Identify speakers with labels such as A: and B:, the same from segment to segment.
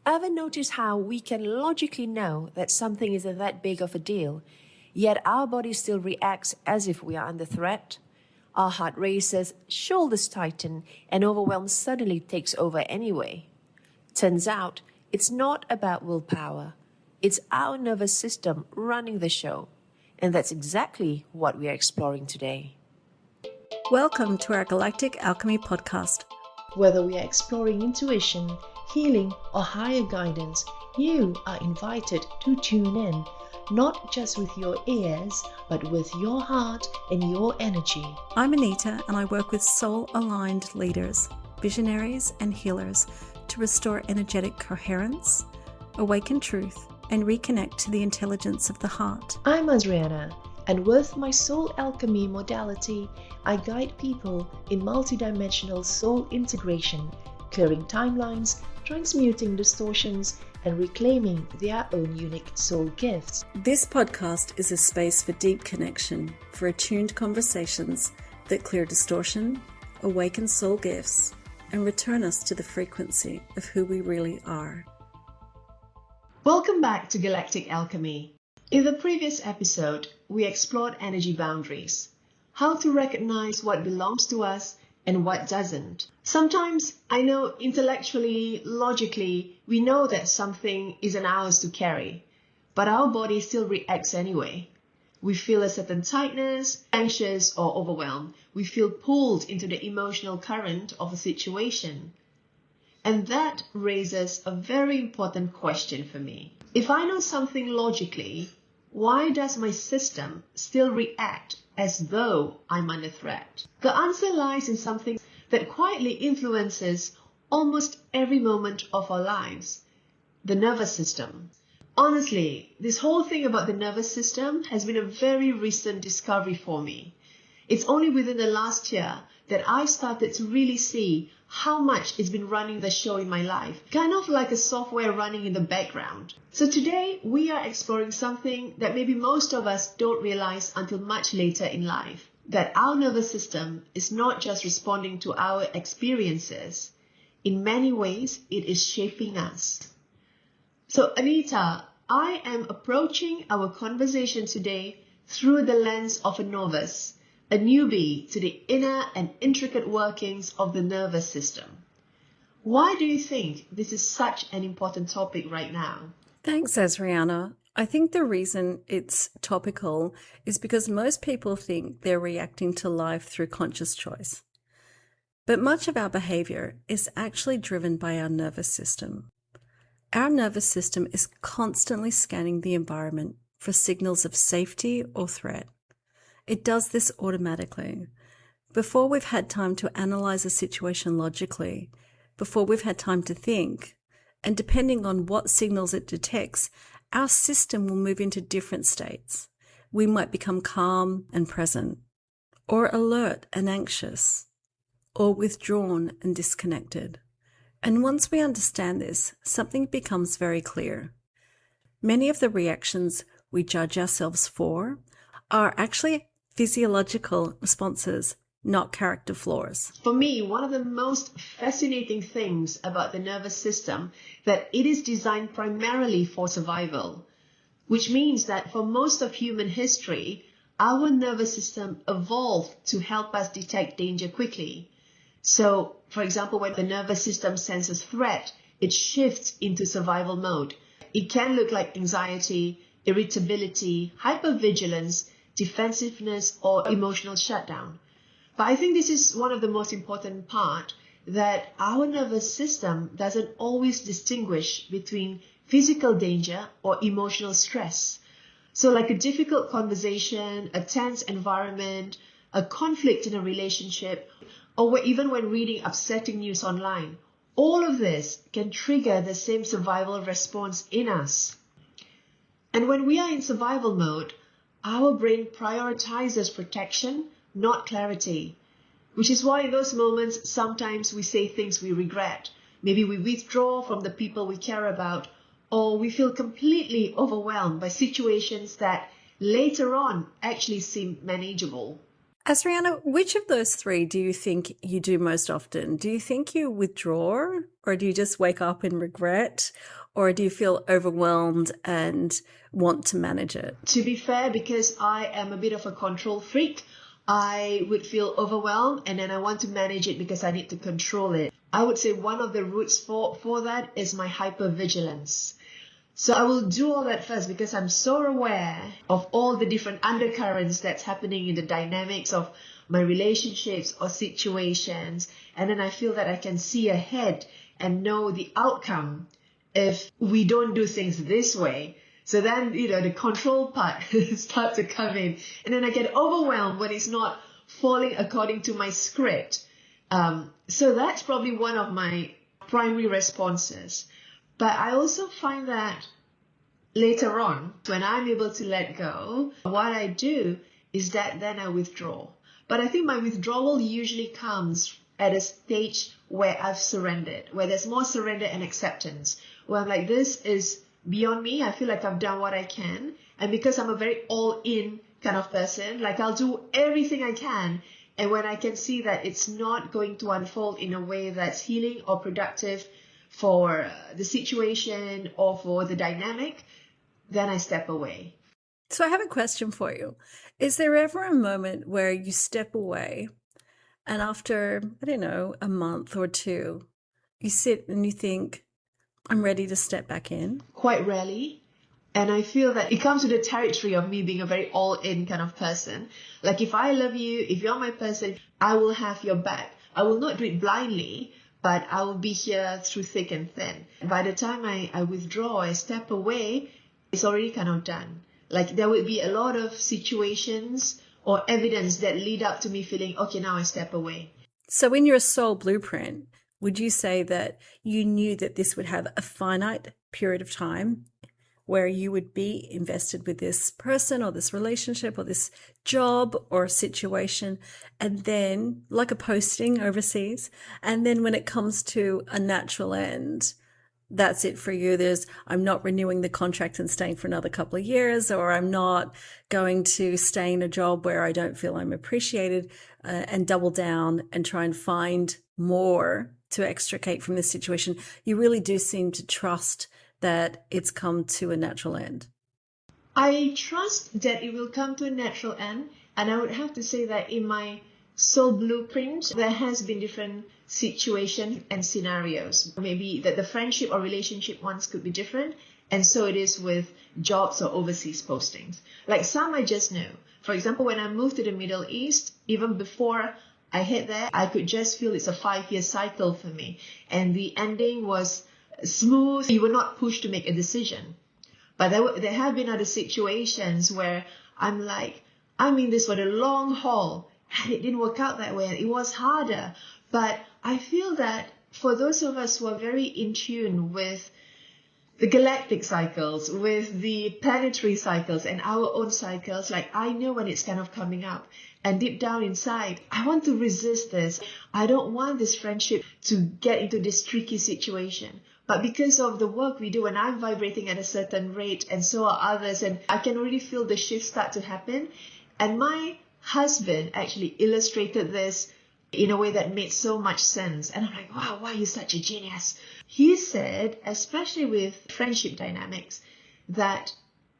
A: Ever notice how we can logically know that something isn't that big of a deal, yet our body still reacts as if we are under threat? Our heart races, shoulders tighten, and overwhelm suddenly takes over anyway. Turns out, it's not about willpower. It's our nervous system running the show. And that's exactly what we are exploring today.
B: Welcome to our Galactic Alchemy Podcast.
C: Whether we are exploring intuition, healing, or higher guidance, you are invited to tune in, not just with your ears, but with your heart and your energy.
B: I'm Anita, and I work with soul-aligned leaders, visionaries, and healers to restore energetic coherence, awaken truth, and reconnect to the intelligence of the heart.
C: I'm Azriena, and with my soul alchemy modality, I guide people in multidimensional soul integration, clearing timelines, transmuting distortions, and reclaiming their own unique soul gifts.
B: This podcast is a space for deep connection, for attuned conversations that clear distortion, awaken soul gifts, and return us to the frequency of who we really are.
C: Welcome back to Galactic Alchemy. In the previous episode, we explored energy boundaries, how to recognize what belongs to us and what doesn't. Sometimes, I know intellectually, logically, we know that something isn't ours to carry, but our body still reacts anyway. We feel a certain tightness, anxious or overwhelmed. We feel pulled into the emotional current of a situation. And that raises a very important question for me. If I know something logically, why does my system still react as though I'm under threat? The answer lies in something that quietly influences almost every moment of our lives: the nervous system. Honestly, this whole thing about the nervous system has been a very recent discovery for me. It's only within the last year that I started to really see how much it's been running the show in my life, kind of like a software running in the background. So today we are exploring something that maybe most of us don't realize until much later in life, that our nervous system is not just responding to our experiences. In many ways, it is shaping us. So Anita, I am approaching our conversation today through the lens of a novice, a newbie to the inner and intricate workings of the nervous system. Why do you think this is such an important topic right now?
B: Thanks, Azriena. I think the reason it's topical is because most people think they're reacting to life through conscious choice. But much of our behavior is actually driven by our nervous system. Our nervous system is constantly scanning the environment for signals of safety or threat. It does this automatically. Before we've had time to analyze a situation logically, before we've had time to think, and depending on what signals it detects, our system will move into different states. We might become calm and present, or alert and anxious, or withdrawn and disconnected. And once we understand this, something becomes very clear. Many of the reactions we judge ourselves for are actually physiological responses, not character flaws.
C: For me, one of the most fascinating things about the nervous system that it is designed primarily for survival, which means that for most of human history, our nervous system evolved to help us detect danger quickly. So, for example, when the nervous system senses threat, it shifts into survival mode. It can look like anxiety, irritability, hypervigilance, defensiveness, or emotional shutdown. But I think this is one of the most important part, that our nervous system doesn't always distinguish between physical danger or emotional stress. So like a difficult conversation, a tense environment, a conflict in a relationship, or even when reading upsetting news online, all of this can trigger the same survival response in us. And when we are in survival mode, our brain prioritizes protection, not clarity, which is why in those moments, sometimes we say things we regret. Maybe we withdraw from the people we care about, or we feel completely overwhelmed by situations that later on actually seem manageable.
B: Azriena, which of those three do you think you do most often? Do you think you withdraw, or do you just wake up in regret, or do you feel overwhelmed and want to manage it?
C: To be fair, because I am a bit of a control freak, I would feel overwhelmed and then I want to manage it because I need to control it. I would say one of the roots for that is my hypervigilance. So I will do all that first because I'm so aware of all the different undercurrents that's happening in the dynamics of my relationships or situations. And then I feel that I can see ahead and know the outcome if we don't do things this way. So then, the control part starts to come in. And then I get overwhelmed when it's not falling according to my script. So that's probably one of my primary responses. But I also find that later on, when I'm able to let go, what I do is that then I withdraw. But I think my withdrawal usually comes at a stage where I've surrendered, where there's more surrender and acceptance, where I'm like, this is beyond me. I feel like I've done what I can. And because I'm a very all-in kind of person, like I'll do everything I can. And when I can see that it's not going to unfold in a way that's healing or productive for the situation or for the dynamic, then I step away.
B: So I have a question for you. Is there ever a moment where you step away and after, I don't know, a month or two, you sit and you think, I'm ready to step back in?
C: Quite rarely. And I feel that it comes with the territory of me being a very all-in kind of person. Like if I love you, if you're my person, I will have your back. I will not do it blindly, but I will be here through thick and thin. By the time I withdraw, I step away, it's already kind of done. Like there will be a lot of situations or evidence that lead up to me feeling, okay, now I step away.
B: So in your soul blueprint, would you say that you knew that this would have a finite period of time where you would be invested with this person or this relationship or this job or situation, and then like a posting overseas, and then when it comes to a natural end, that's it for you? I'm not renewing the contract and staying for another couple of years, or I'm not going to stay in a job where I don't feel I'm appreciated, and double down and try and find more to extricate from this situation. You really do seem to trust that it's come to a natural end.
C: I trust that it will come to a natural end. And I would have to say that in my soul blueprint, there has been different situations and scenarios. Maybe that the friendship or relationship ones could be different. And so it is with jobs or overseas postings. Like some I just know. For example, when I moved to the Middle East, even before I hit there, I could just feel it's a 5-year cycle for me. And the ending was smooth. You were not pushed to make a decision. But there have been other situations where I'm like, I'm in this for the long haul, and it didn't work out that way. It was harder. But I feel that for those of us who are very in tune with the galactic cycles, with the planetary cycles and our own cycles, like I know when it's kind of coming up. And deep down inside, I want to resist this. I don't want this friendship to get into this tricky situation. But because of the work we do, and I'm vibrating at a certain rate, and so are others, and I can already feel the shift start to happen. And my husband actually illustrated this in a way that made so much sense. And I'm like, wow, why are you such a genius? He said, especially with friendship dynamics, that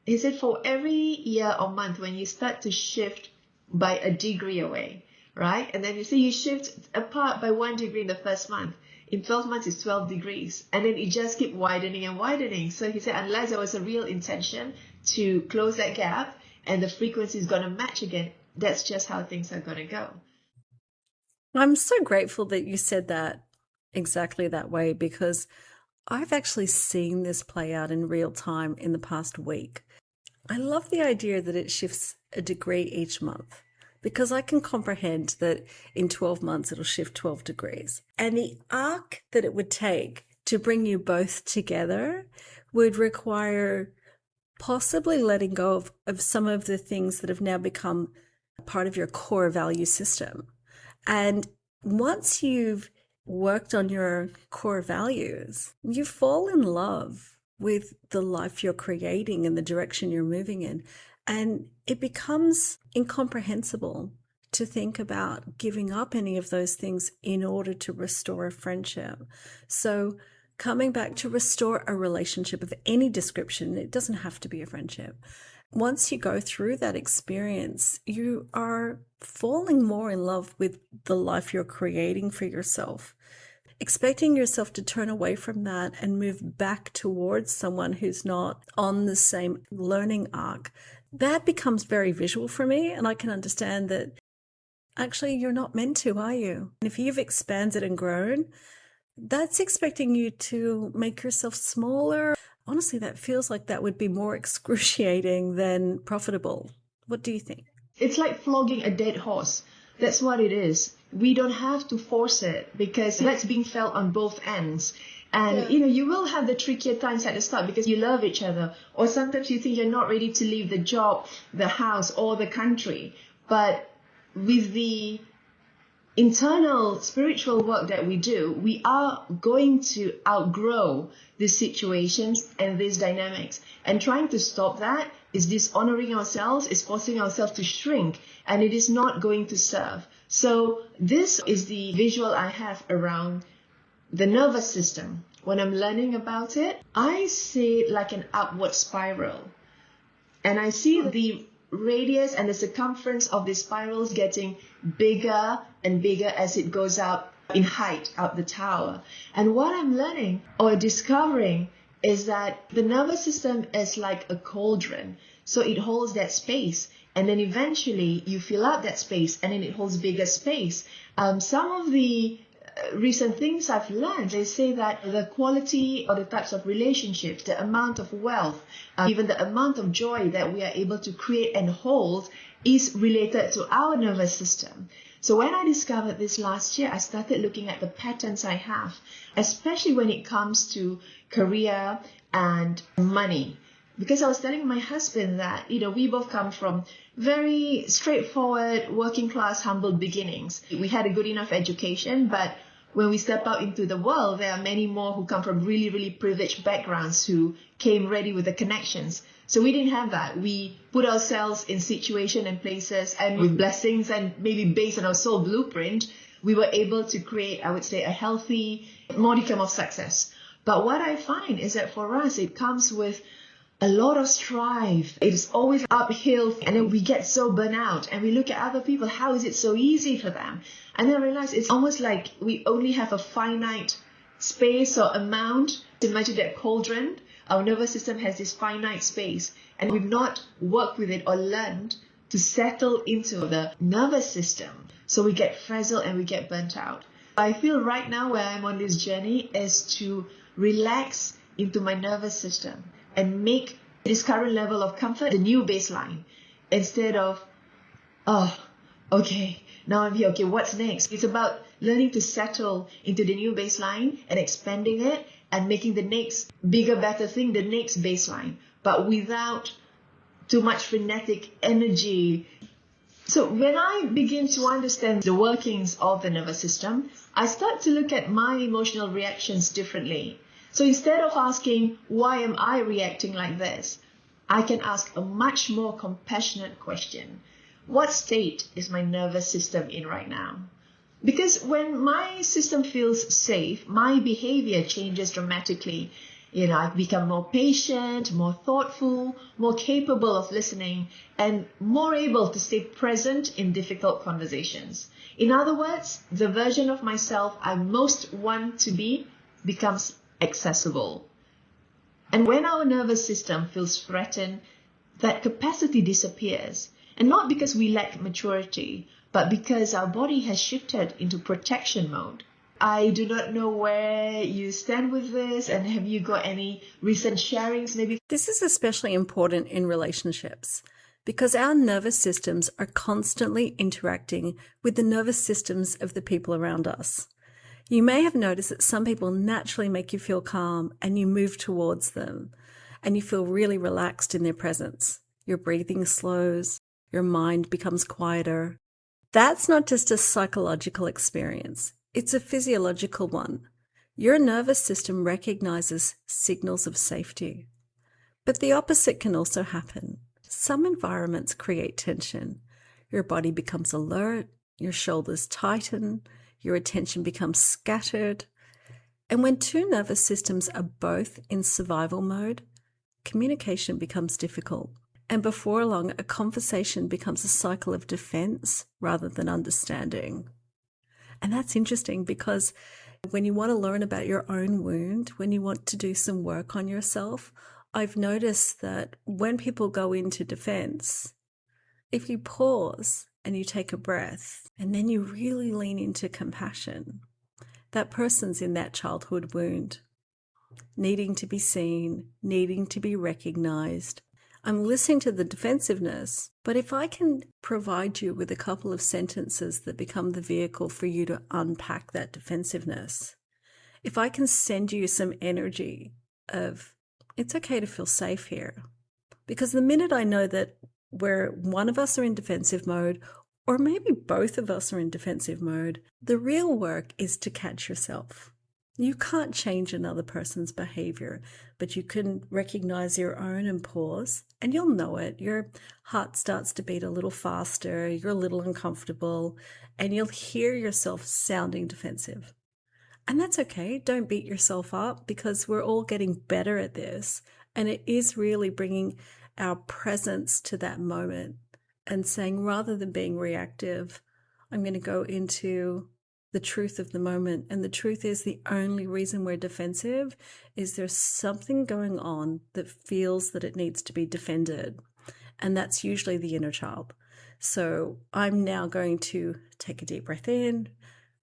C: he said for every year or month when you start to shift by a degree away, right? And then you see you shift apart by 1 degree in the first month. In 12 months, it's 12 degrees. And then it just keeps widening and widening. So he said, unless there was a real intention to close that gap and the frequency is going to match again, that's just how things are going to go.
B: I'm so grateful that you said that exactly that way, because I've actually seen this play out in real time in the past week. I love the idea that it shifts a degree each month, because I can comprehend that in 12 months it'll shift 12 degrees. And the arc that it would take to bring you both together would require possibly letting go of some of the things that have now become part of your core value system. And once you've worked on your core values, you fall in love with the life you're creating and the direction you're moving in. And it becomes incomprehensible to think about giving up any of those things in order to restore a friendship. So coming back to restore a relationship of any description, it doesn't have to be a friendship. Once you go through that experience, you are falling more in love with the life you're creating for yourself. Expecting yourself to turn away from that and move back towards someone who's not on the same learning arc, that becomes very visual for me. And I can understand that actually you're not meant to, are you? And if you've expanded and grown, that's expecting you to make yourself smaller. Honestly, that feels like that would be more excruciating than profitable. What do you think?
C: It's like flogging a dead horse. That's what it is. We don't have to force it because that's being felt on both ends. And, you will have the trickier times at the start because you love each other. Or sometimes you think you're not ready to leave the job, the house, or the country. But with the internal spiritual work that we do, we are going to outgrow these situations and these dynamics. And trying to stop that is dishonoring ourselves, is forcing ourselves to shrink, and it is not going to serve. So this is the visual I have around the nervous system. When I'm learning about it, I see it like an upward spiral. And I see the radius and the circumference of the spirals getting bigger and bigger as it goes up in height up the tower. And what I'm learning or discovering is that the nervous system is like a cauldron. So it holds that space. And then eventually you fill up that space and then it holds bigger space. Some of the recent things I've learned, they say that the quality or the types of relationships, the amount of wealth, even the amount of joy that we are able to create and hold is related to our nervous system. So when I discovered this last year, I started looking at the patterns I have, especially when it comes to career and money. Because I was telling my husband that, we both come from very straightforward, working class, humble beginnings. We had a good enough education, but when we step out into the world, there are many more who come from really, really privileged backgrounds who came ready with the connections. So we didn't have that. We put ourselves in situations and places, and with blessings and maybe based on our soul blueprint, we were able to create, I would say, a healthy modicum of success. But what I find is that for us, it comes with a lot of strife. It's always uphill, and then we get so burnt out and we look at other people. How is it so easy for them? And then I realize it's almost like we only have a finite space or amount. Imagine that cauldron. Our nervous system has this finite space, and we've not worked with it or learned to settle into the nervous system. So we get frazzled and we get burnt out. I feel right now where I'm on this journey is to relax into my nervous system and make this current level of comfort the new baseline, instead of, okay, now I'm here, okay, what's next? It's about learning to settle into the new baseline and expanding it and making the next bigger, better thing the next baseline, but without too much frenetic energy. So when I begin to understand the workings of the nervous system, I start to look at my emotional reactions differently. So instead of asking, why am I reacting like this? I can ask a much more compassionate question. What state is my nervous system in right now? Because when my system feels safe, my behavior changes dramatically. I become more patient, more thoughtful, more capable of listening, and more able to stay present in difficult conversations. In other words, the version of myself I most want to be becomes accessible. And when our nervous system feels threatened, that capacity disappears. And not because we lack maturity, but because our body has shifted into protection mode. I do not know where you stand with this, and have you got any recent sharings maybe?
B: This is especially important in relationships because our nervous systems are constantly interacting with the nervous systems of the people around us. You may have noticed that some people naturally make you feel calm and you move towards them and you feel really relaxed in their presence. Your breathing slows, your mind becomes quieter. That's not just a psychological experience. It's a physiological one. Your nervous system recognizes signals of safety. But the opposite can also happen. Some environments create tension. Your body becomes alert, your shoulders tighten, your attention becomes scattered. And when two nervous systems are both in survival mode, communication becomes difficult. And before long, a conversation becomes a cycle of defense rather than understanding. And that's interesting because when you want to learn about your own wound, when you want to do some work on yourself, I've noticed that when people go into defense, if you pause and you take a breath and then you really lean into compassion, that person's in that childhood wound, needing to be seen, needing to be recognized. I'm listening to the defensiveness, but if I can provide you with a couple of sentences that become the vehicle for you to unpack that defensiveness, if I can send you some energy of, it's okay to feel safe here. Because the minute I know that where one of us are in defensive mode, or maybe both of us are in defensive mode, the real work is to catch yourself. You can't change another person's behavior, but you can recognize your own and pause, and you'll know it. Your heart starts to beat a little faster, you're a little uncomfortable, and you'll hear yourself sounding defensive. And that's okay. Don't beat yourself up because we're all getting better at this. And it is really bringing our presence to that moment and saying, rather than being reactive, I'm going to go into the truth of the moment. And the truth is the only reason we're defensive is there's something going on that feels that it needs to be defended. And that's usually the inner child. So I'm now going to take a deep breath in,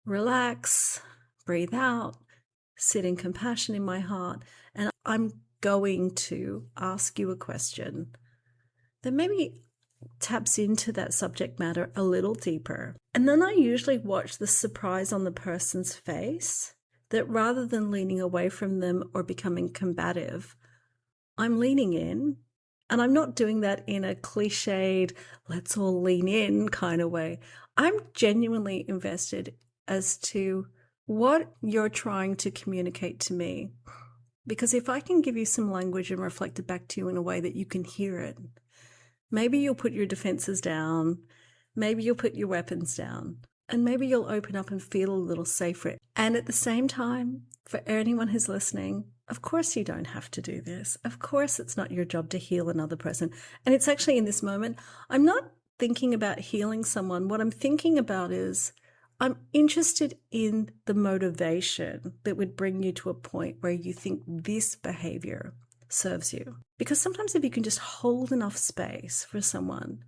B: relax, breathe out, sit in compassion in my heart. And I'm going to ask you a question that maybe taps into that subject matter a little deeper. And then I usually watch the surprise on the person's face, that rather than leaning away from them or becoming combative, I'm leaning in. And I'm not doing that in a cliched, let's all lean in kind of way. I'm genuinely invested as to what you're trying to communicate to me. Because if I can give you some language and reflect it back to you in a way that you can hear it, maybe you'll put your defenses down, maybe you'll put your weapons down, and maybe you'll open up and feel a little safer. And at the same time, for anyone who's listening, of course you don't have to do this. Of course it's not your job to heal another person. And it's actually in this moment, I'm not thinking about healing someone. What I'm thinking about is I'm interested in the motivation that would bring you to a point where you think this behavior serves you. Because sometimes if you can just hold enough space for someone,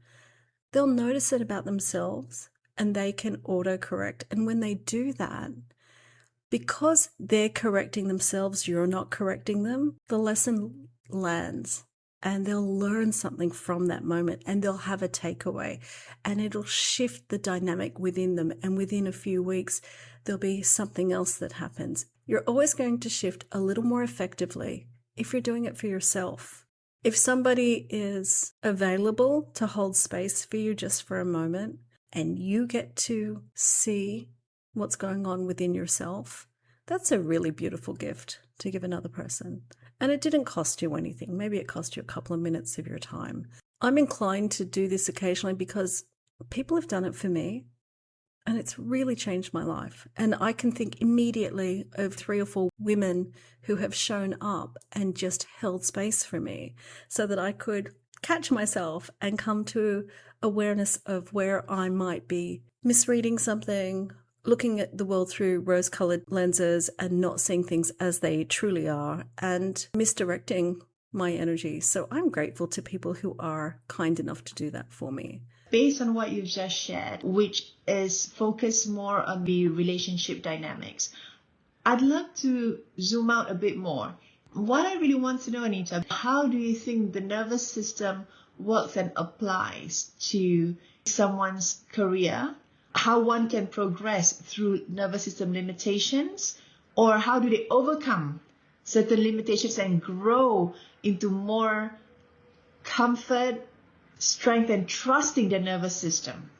B: they'll notice it about themselves and they can autocorrect. And when they do that, because they're correcting themselves, you're not correcting them, the lesson lands and they'll learn something from that moment and they'll have a takeaway and it'll shift the dynamic within them. And within a few weeks, there'll be something else that happens. You're always going to shift a little more effectively if you're doing it for yourself. If somebody is available to hold space for you just for a moment and you get to see what's going on within yourself, that's a really beautiful gift to give another person. And it didn't cost you anything. Maybe it cost you a couple of minutes of your time. I'm inclined to do this occasionally because people have done it for me and it's really changed my life. And I can think immediately of 3 or 4 women who have shown up and just held space for me so that I could catch myself and come to awareness of where I might be misreading something, looking at the world through rose-colored lenses and not seeing things as they truly are and misdirecting my energy. So I'm grateful to people who are kind enough to do that for me.
C: Based on what you've just shared, which is focused more on the relationship dynamics, I'd love to zoom out a bit more. What I really want to know, Anita, how do you think the nervous system works and applies to someone's career? How one can progress through nervous system limitations, or how do they overcome certain limitations and grow into more comfort, strength, and trusting the nervous system?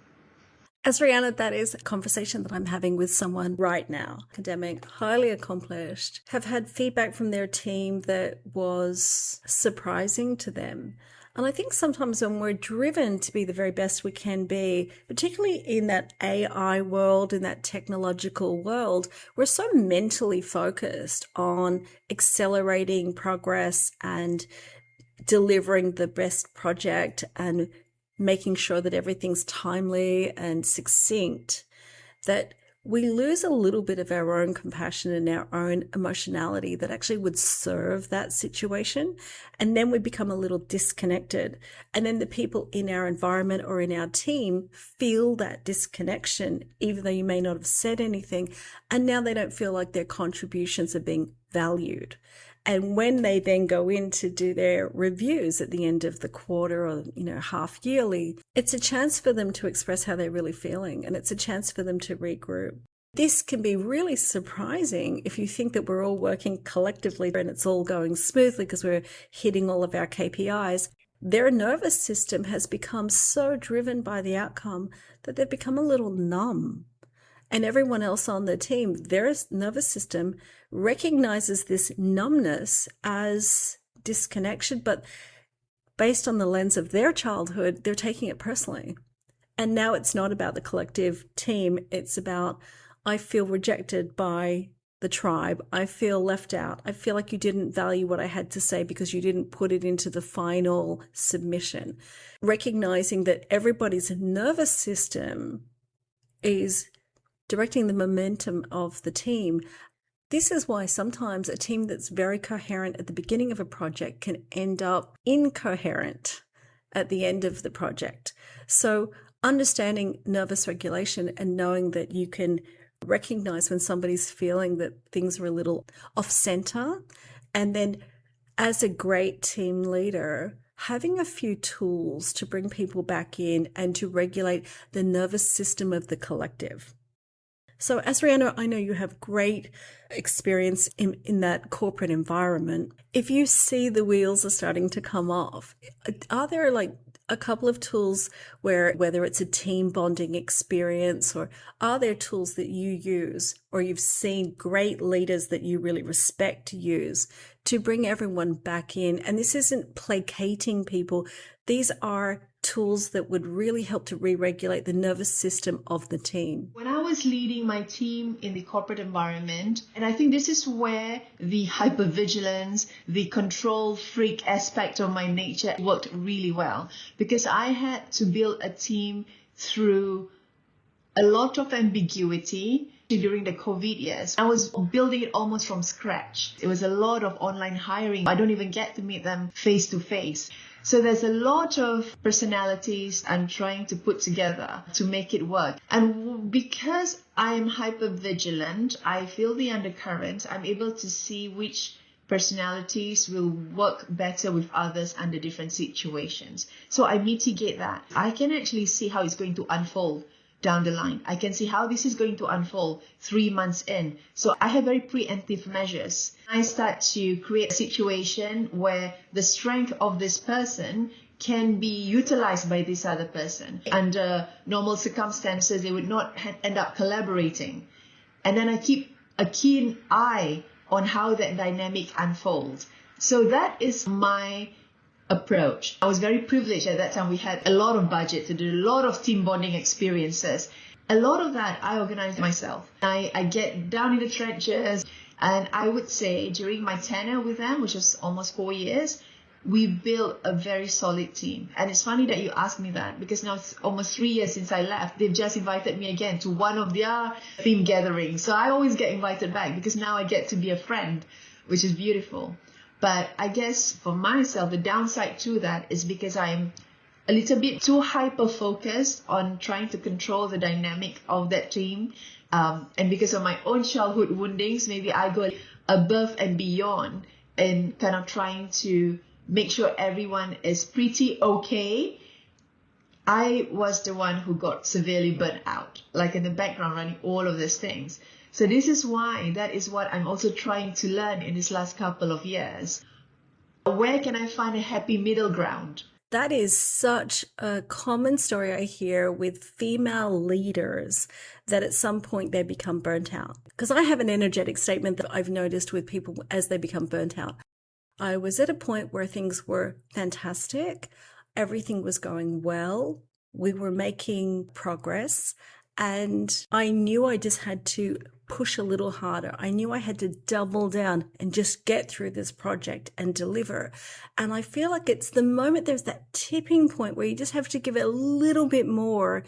B: Azriena, that is a conversation that I'm having with someone right now. Academic, highly accomplished, have had feedback from their team that was surprising to them. And I think sometimes when we're driven to be the very best we can be, particularly in that AI world, in that technological world, we're so mentally focused on accelerating progress and delivering the best project and making sure that everything's timely and succinct, that we lose a little bit of our own compassion and our own emotionality that actually would serve that situation. And then we become a little disconnected. And then the people in our environment or in our team feel that disconnection, even though you may not have said anything. And now they don't feel like their contributions are being valued. And when they then go in to do their reviews at the end of the quarter or, half yearly, it's a chance for them to express how they're really feeling. And it's a chance for them to regroup. This can be really surprising if you think that we're all working collectively and it's all going smoothly because we're hitting all of our KPIs. Their nervous system has become so driven by the outcome that they've become a little numb. And everyone else on the team, their nervous system recognizes this numbness as disconnection, but based on the lens of their childhood, they're taking it personally. And now it's not about the collective team. It's about, I feel rejected by the tribe. I feel left out. I feel like you didn't value what I had to say because you didn't put it into the final submission. Recognizing that everybody's nervous system is directing the momentum of the team. This is why sometimes a team that's very coherent at the beginning of a project can end up incoherent at the end of the project. So understanding nervous regulation and knowing that you can recognize when somebody's feeling that things are a little off center, and then as a great team leader, having a few tools to bring people back in and to regulate the nervous system of the collective. So Azriena, I know you have great experience in that corporate environment. If you see the wheels are starting to come off, are there like a couple of tools where, whether it's a team bonding experience, or are there tools that you use or you've seen great leaders that you really respect use to bring everyone back in? And this isn't placating people. These are tools that would really help to re-regulate the nervous system of the team.
C: When I was leading my team in the corporate environment, and I think this is where the hypervigilance, the control freak aspect of my nature worked really well, because I had to build a team through a lot of ambiguity during the COVID years. I was building it almost from scratch. It was a lot of online hiring. I don't even get to meet them face to face. So there's a lot of personalities I'm trying to put together to make it work. And because I'm hyper-vigilant, I feel the undercurrent. I'm able to see which personalities will work better with others under different situations. So I mitigate that. I can actually see how it's going to unfold down the line. I can see how this is going to unfold 3 months in. So I have very preemptive measures. I start to create a situation where the strength of this person can be utilized by this other person. Under normal circumstances, they would not end up collaborating. And then I keep a keen eye on how that dynamic unfolds. So that is my approach. I was very privileged at that time. We had a lot of budget to do a lot of team bonding experiences. A lot of that I organized myself. I get down in the trenches, and I would say during my tenure with them, which was almost 4 years, we built a very solid team. And it's funny that you asked me that, because now it's almost 3 years since I left. They've just invited me again to one of their team gatherings. So I always get invited back because now I get to be a friend, which is beautiful. But I guess for myself, the downside to that is because I'm a little bit too hyper-focused on trying to control the dynamic of that team. And because of my own childhood woundings, maybe I go above and beyond in kind of trying to make sure everyone is pretty okay. I was the one who got severely burnt out, like in the background running all of these things. So this is why, that is what I'm also trying to learn in this last couple of years. Where can I find a happy middle ground?
B: That is such a common story I hear with female leaders, that at some point they become burnt out. Because I have an energetic statement that I've noticed with people as they become burnt out. I was at a point where things were fantastic. Everything was going well. We were making progress. And I knew I just had to push a little harder. I knew I had to double down and just get through this project and deliver. And I feel like it's the moment there's that tipping point where you just have to give it a little bit more.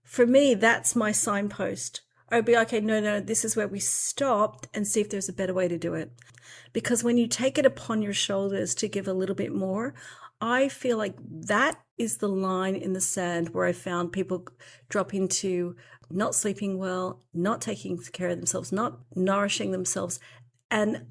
B: For me, that's my signpost. I'd be okay, no, this is where we stopped and see if there's a better way to do it. Because when you take it upon your shoulders to give a little bit more, I feel like that is the line in the sand where I found people drop into not sleeping well, not taking care of themselves, not nourishing themselves. And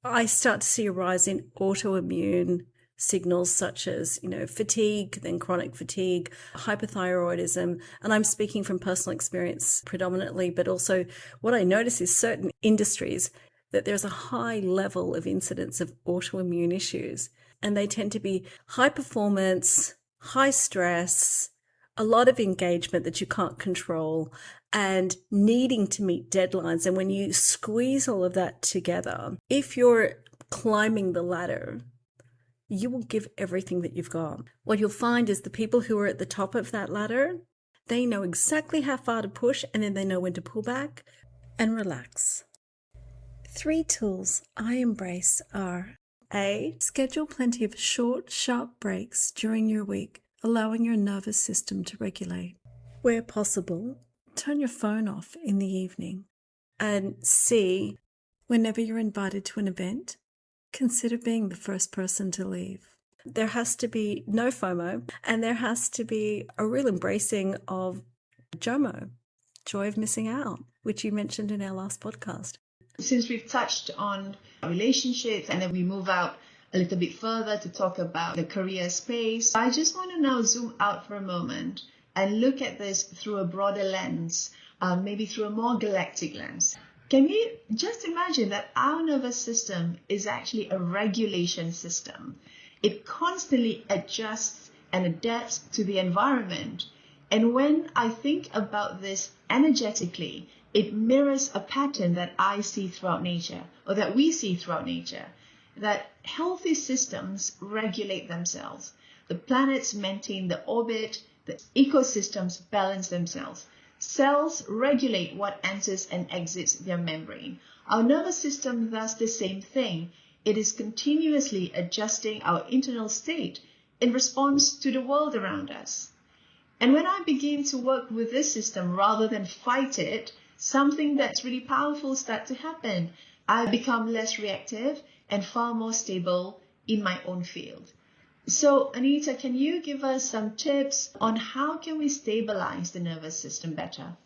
B: I start to see a rise in autoimmune signals such as, fatigue, then chronic fatigue, hypothyroidism. And I'm speaking from personal experience predominantly, but also what I notice is certain industries that there's a high level of incidence of autoimmune issues. And they tend to be high performance, high stress, a lot of engagement that you can't control, and needing to meet deadlines. And when you squeeze all of that together, if you're climbing the ladder, you will give everything that you've got. What you'll find is the people who are at the top of that ladder, they know exactly how far to push, and then they know when to pull back and relax. 3 tools I embrace are: A, schedule plenty of short, sharp breaks during your week, allowing your nervous system to regulate. Where possible, turn your phone off in the evening. And C, whenever you're invited to an event, consider being the first person to leave. There has to be no FOMO, and there has to be a real embracing of JOMO, joy of missing out, which you mentioned in our last podcast.
C: Since we've touched on relationships and then we move out a little bit further to talk about the career space, I just want to now zoom out for a moment and look at this through a broader lens, maybe through a more galactic lens. Can you just imagine that our nervous system is actually a regulation system? It constantly adjusts and adapts to the environment. And when I think about this energetically, it mirrors a pattern that I see throughout nature, or that we see throughout nature, that healthy systems regulate themselves. The planets maintain the orbit, the ecosystems balance themselves. Cells regulate what enters and exits their membrane. Our nervous system does the same thing. It is continuously adjusting our internal state in response to the world around us. And when I begin to work with this system rather than fight it, something that's really powerful starts to happen. I become less reactive and far more stable in my own field. So, Anita, can you give us some tips on how can we stabilize the nervous system better?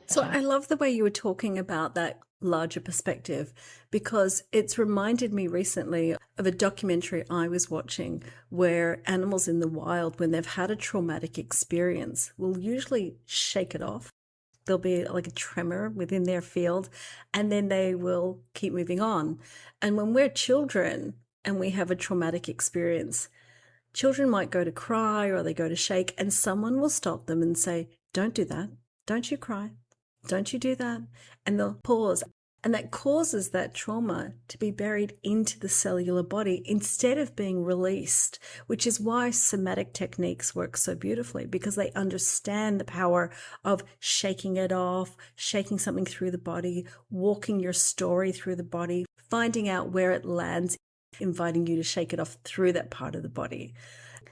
B: So I love the way you were talking about that larger perspective, because it's reminded me recently of a documentary I was watching where animals in the wild, when they've had a traumatic experience, will usually shake it off. There'll be like a tremor within their field, and then they will keep moving on. And when we're children and we have a traumatic experience, children might go to cry or they go to shake, and someone will stop them and say, "Don't do that. Don't you cry. Don't you do that." And they'll pause. And that causes that trauma to be buried into the cellular body instead of being released, which is why somatic techniques work so beautifully, because they understand the power of shaking it off, shaking something through the body, walking your story through the body, finding out where it lands, inviting you to shake it off through that part of the body.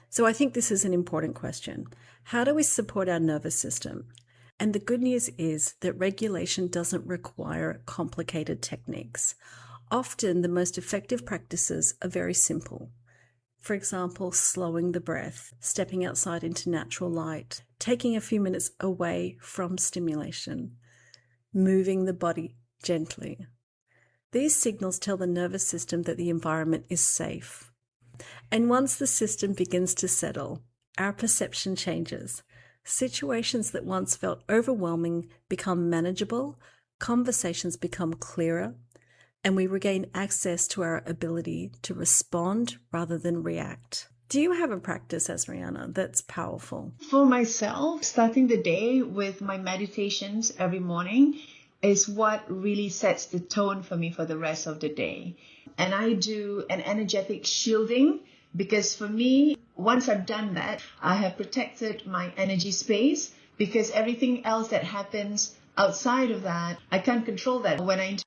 B: So I think this is an important question. How do we support our nervous system? And the good news is that regulation doesn't require complicated techniques. Often the most effective practices are very simple. For example, slowing the breath, stepping outside into natural light, taking a few minutes away from stimulation, moving the body gently. These signals tell the nervous system that the environment is safe. And once the system begins to settle, our perception changes. Situations that once felt overwhelming become manageable, conversations become clearer, and we regain access to our ability to respond rather than react. Do you have a practice, Azriena, that's powerful?
C: For myself, starting the day with my meditations every morning is what really sets the tone for me for the rest of the day. and I do an energetic shielding, because for me, once I've done that, I have protected my energy space, because everything else that happens outside of that, I can't control that.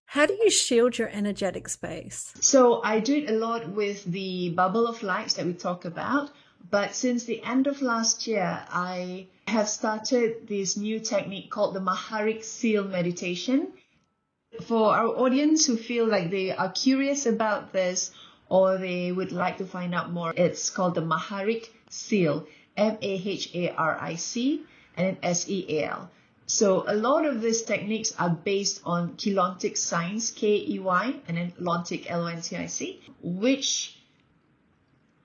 B: How do you shield your energetic space?
C: So I do it a lot with the bubble of lights that we talk about. But since the end of last year, I have started this new technique called the Maharik Seal meditation. For our audience who feel like they are curious about this or they would like to find out more, it's called the Maharik Seal, Maharic, and then Seal. So a lot of these techniques are based on Keylontic science, Key, and then Lontic, Lontic, which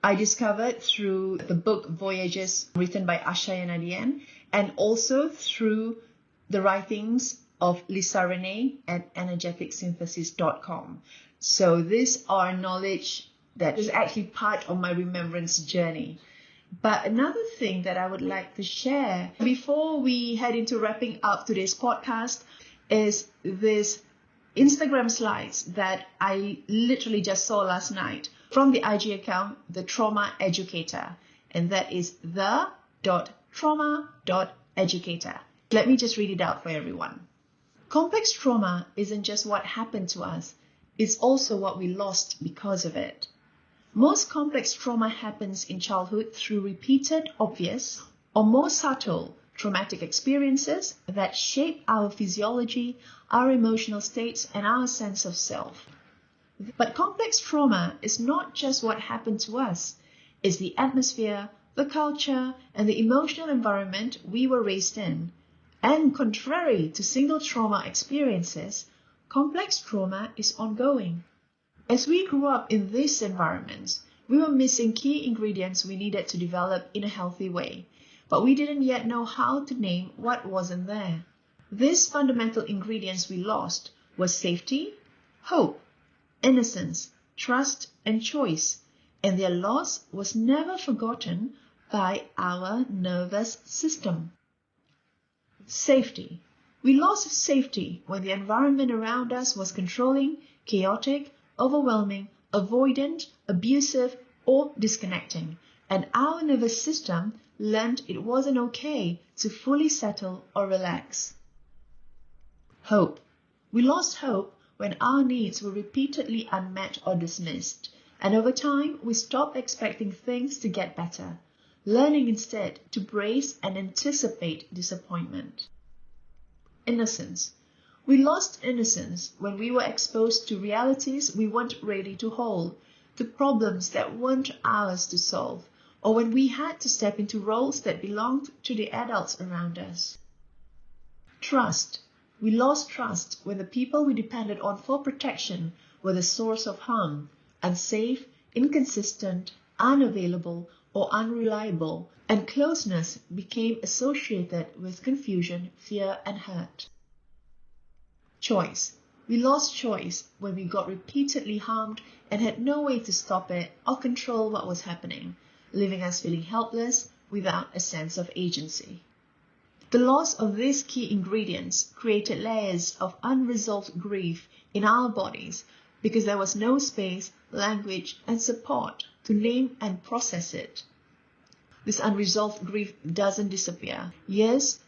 C: I discovered through the book Voyages written by Asha Yanadian, and also through the writings of Lisa Renee at energeticsynthesis.com. So these are knowledge that is actually part of my remembrance journey. But another thing that I would like to share before we head into wrapping up today's podcast is this Instagram slides that I literally just saw last night from the IG account, The Trauma Educator. And that is the.trauma.educator. Let me just read it out for everyone. Complex trauma isn't just what happened to us, it's also what we lost because of it. Most complex trauma happens in childhood through repeated, obvious, or more subtle traumatic experiences that shape our physiology, our emotional states, and our sense of self. But complex trauma is not just what happened to us, it's the atmosphere, the culture, and the emotional environment we were raised in. And contrary to single trauma experiences, complex trauma is ongoing. As we grew up in these environments, we were missing key ingredients we needed to develop in a healthy way, but we didn't yet know how to name what wasn't there. These fundamental ingredients we lost were safety, hope, innocence, trust, and choice, and their loss was never forgotten by our nervous system. Safety. We lost safety when the environment around us was controlling, chaotic, overwhelming, avoidant, abusive, or disconnecting, and our nervous system learned it wasn't okay to fully settle or relax. Hope. We lost hope when our needs were repeatedly unmet or dismissed, and over time we stopped expecting things to get better, learning instead to brace and anticipate disappointment. Innocence. We lost innocence when we were exposed to realities we weren't ready to hold, to problems that weren't ours to solve, or when we had to step into roles that belonged to the adults around us. Trust. We lost trust when the people we depended on for protection were the source of harm, unsafe, inconsistent, unavailable, or unreliable, and closeness became associated with confusion, fear, and hurt. Choice. We lost choice when we got repeatedly harmed and had no way to stop it or control what was happening, leaving us feeling helpless without a sense of agency. The loss of these key ingredients created layers of unresolved grief in our bodies because there was no space, language, and support to name and process it. This unresolved grief doesn't disappear. Yes,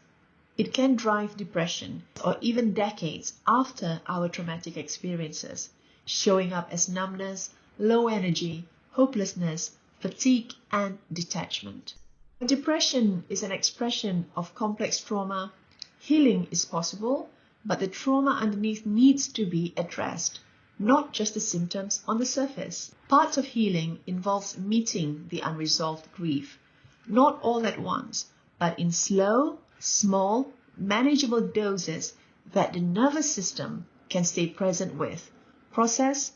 C: it can drive depression or even decades after our traumatic experiences, showing up as numbness, low energy, hopelessness, fatigue, and detachment. Depression is an expression of complex trauma. Healing is possible, but the trauma underneath needs to be addressed, not just the symptoms on the surface. Part of healing involves meeting the unresolved grief, not all at once, but in slow, small, manageable doses that the nervous system can stay present with, process,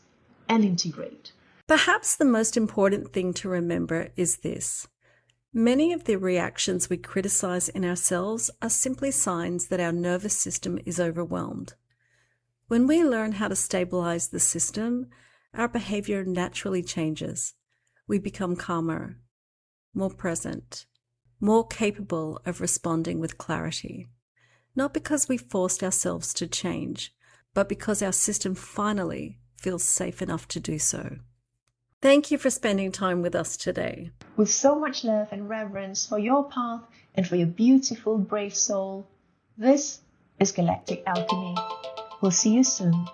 C: and integrate.
B: Perhaps the most important thing to remember is this. Many of the reactions we criticize in ourselves are simply signs that our nervous system is overwhelmed. When we learn how to stabilize the system, our behavior naturally changes. We become calmer, more present, more capable of responding with clarity. Not because we forced ourselves to change, but because our system finally feels safe enough to do so. Thank you for spending time with us today.
C: With so much love and reverence for your path and for your beautiful, brave soul, this is Galactic Alchemy. We'll see you soon.